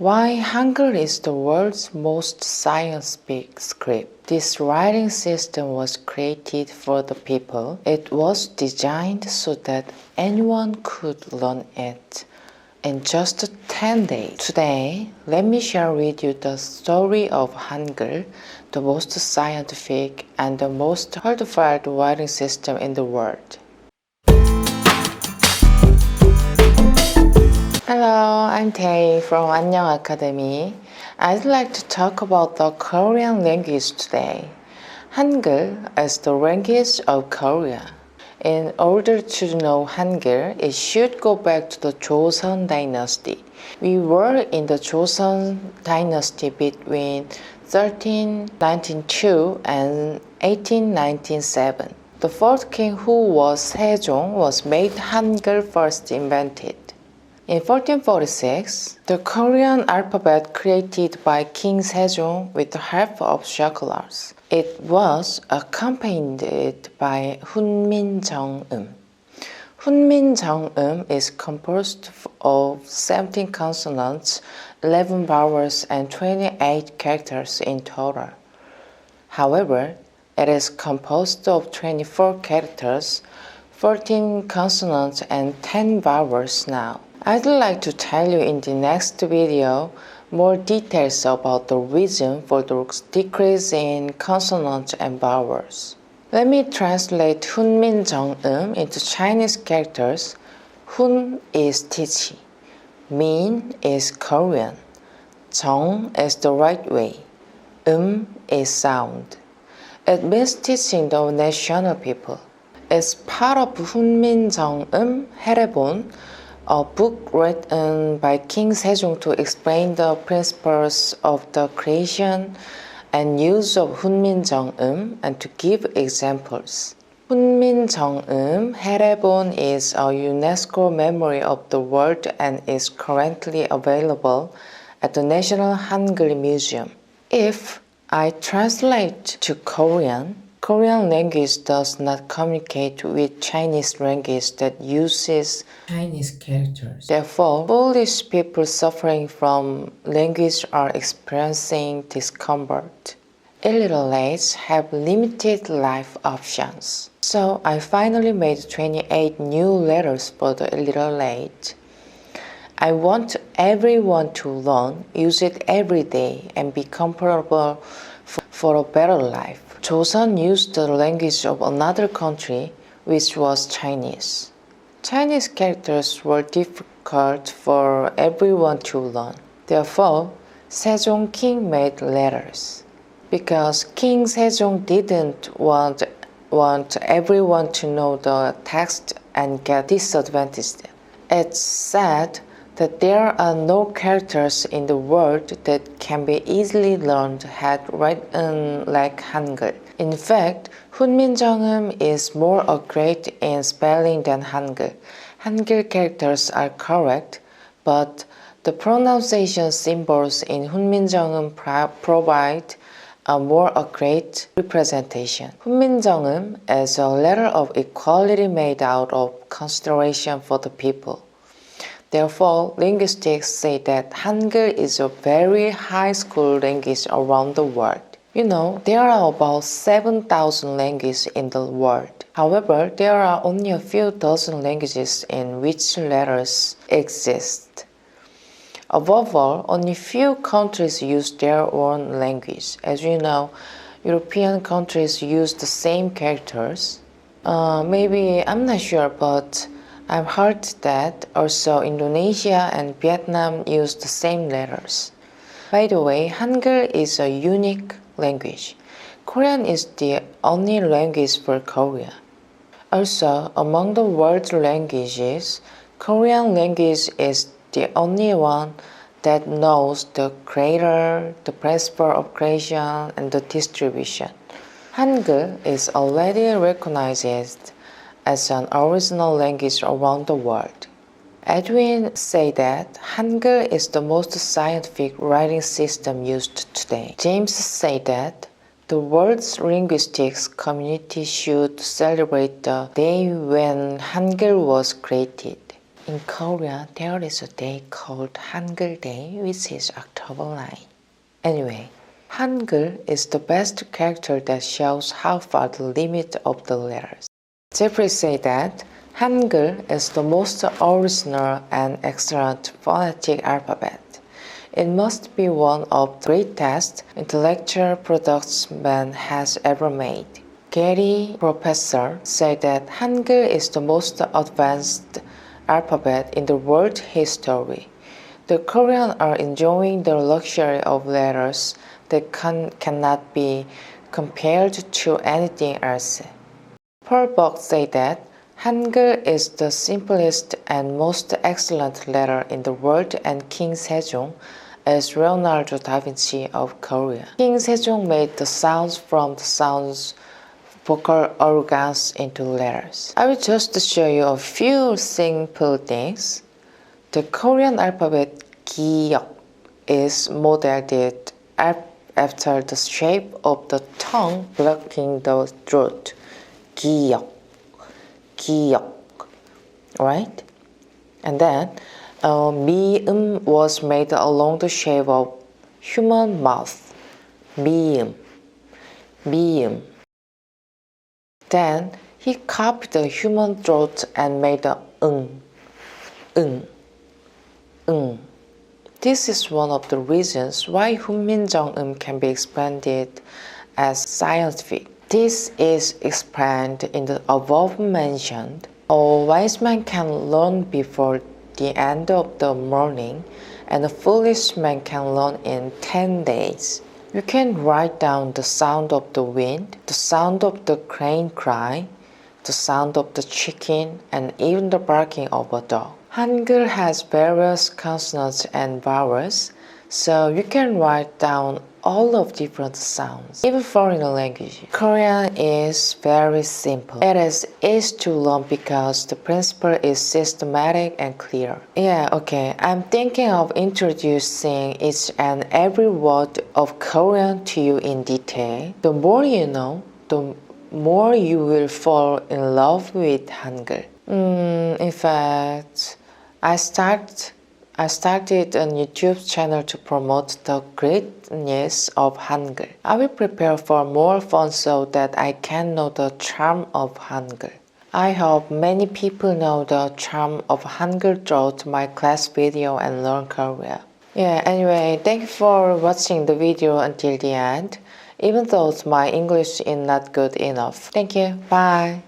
Why Hangul is the world's most scientific script. This writing system was created for the people. It was designed so that anyone could learn it in just 10 days. Today, let me share with you the story of Hangul, the most scientific and the most heartfelt writing system in the world. Hello, I'm Tae from Annyeong Academy. I'd like to talk about the Korean language today. Hangul is the language of Korea. In order to know Hangul, it should go back to the Joseon dynasty. We were in the Joseon dynasty between 1392 and 1897. The fourth king, who was Sejong, was made Hangul first invented. In 1446, the Korean alphabet created by King Sejong with the help of scholars. It was accompanied by 훈민정음. 훈민정음 is composed of 17 consonants, 11 vowels, and 28 characters in total. However, it is composed of 24 characters, 14 consonants, and 10 vowels now. I'd like to tell you in the next video more details about the reason for the decrease in consonants and vowels. Let me translate 훈민정음 into Chinese characters. Hun is teaching, Min is Korean, Jong is the right way, is sound. It means teaching the national people. It's part of 훈민정음 해례본, a book written by King Sejong to explain the principles of the creation and use of 훈민정음 and to give examples. 훈민정음 해례본 is a UNESCO memory of the world and is currently available at the National Hangul Museum. If I translate to Korean language does not communicate with Chinese language that uses Chinese characters. Therefore, foolish people suffering from language are experiencing discomfort. Illiterates have limited life options. So I finally made 28 new letters for the illiterate. I want everyone to learn, use it every day, and be comfortable for a better life. Joseon used the language of another country, which was Chinese. Chinese characters were difficult for everyone to learn. Therefore, Sejong King made letters. Because King Sejong didn't want everyone to know the text and get disadvantaged. It's said that there are no characters in the world that can be easily learned had written like Hangul. In fact, 훈민정음 is more accurate in spelling than Hangul. Hangul characters are correct, but the pronunciation symbols in 훈민정음 provide a more accurate representation. 훈민정음 is a letter of equality made out of consideration for the people. Therefore, linguists say that Hangul is a very high school language around the world. You know, there are about 7,000 languages in the world. However, there are only a few dozen languages in which letters exist. Above all, only few countries use their own language. As you know, European countries use the same characters. Maybe, I'm not sure, but I've heard that also Indonesia and Vietnam use the same letters. By the way, Hangul is a unique language. Korean is the only language for Korea. Also, among the world's languages, Korean language is the only one that knows the creator, the principle of creation, and the distribution. Hangul is already recognized as an original language around the world. Edwin said that Hangul is the most scientific writing system used today. James said that the world's linguistics community should celebrate the day when Hangul was created. In Korea, there is a day called Hangul Day, which is October 9. Anyway, Hangul is the best character that shows how far the limit of the letters. Jeffrey said that Hangul is the most original and excellent phonetic alphabet. It must be one of the greatest intellectual products man has ever made. Gary professor said that Hangul is the most advanced alphabet in the world history. The Koreans are enjoying the luxury of letters that cannot be compared to anything else. Paul Buck said that Hangul is the simplest and most excellent letter in the world, and King Sejong is Leonardo da Vinci of Korea. King Sejong made the sounds from the sounds vocal organs into letters. I will just show you a few simple things. The Korean alphabet 기역 is modeled after the shape of the tongue blocking the throat. 기역, 기역, right? And then 미음 was made along the shape of human mouth. 미음, 미음. Then he copied the human throat and made a 응, 응. This is one of the reasons why 훈민정음 can be expanded as scientific. This is explained in the above mentioned. A wise man can learn before the end of the morning, and a foolish man can learn in 10 days. You can write down the sound of the wind, the sound of the crane cry, the sound of the chicken, and even the barking of a dog. Hangul has various consonants and vowels, so you can write down all of different sounds, even foreign language. Korean is very simple. It is easy to learn because the principle is systematic and clear. Yeah, okay, I'm thinking of introducing each and every word of Korean to you in detail. The more you know, the more you will fall in love with Hangul. In fact, I started a YouTube channel to promote the greatness of Hangul. I will prepare for more fun so that I can know the charm of Hangul. I hope many people know the charm of Hangul throughout my class video and learn Korea. Yeah, anyway, thank you for watching the video until the end, even though my English is not good enough. Thank you. Bye.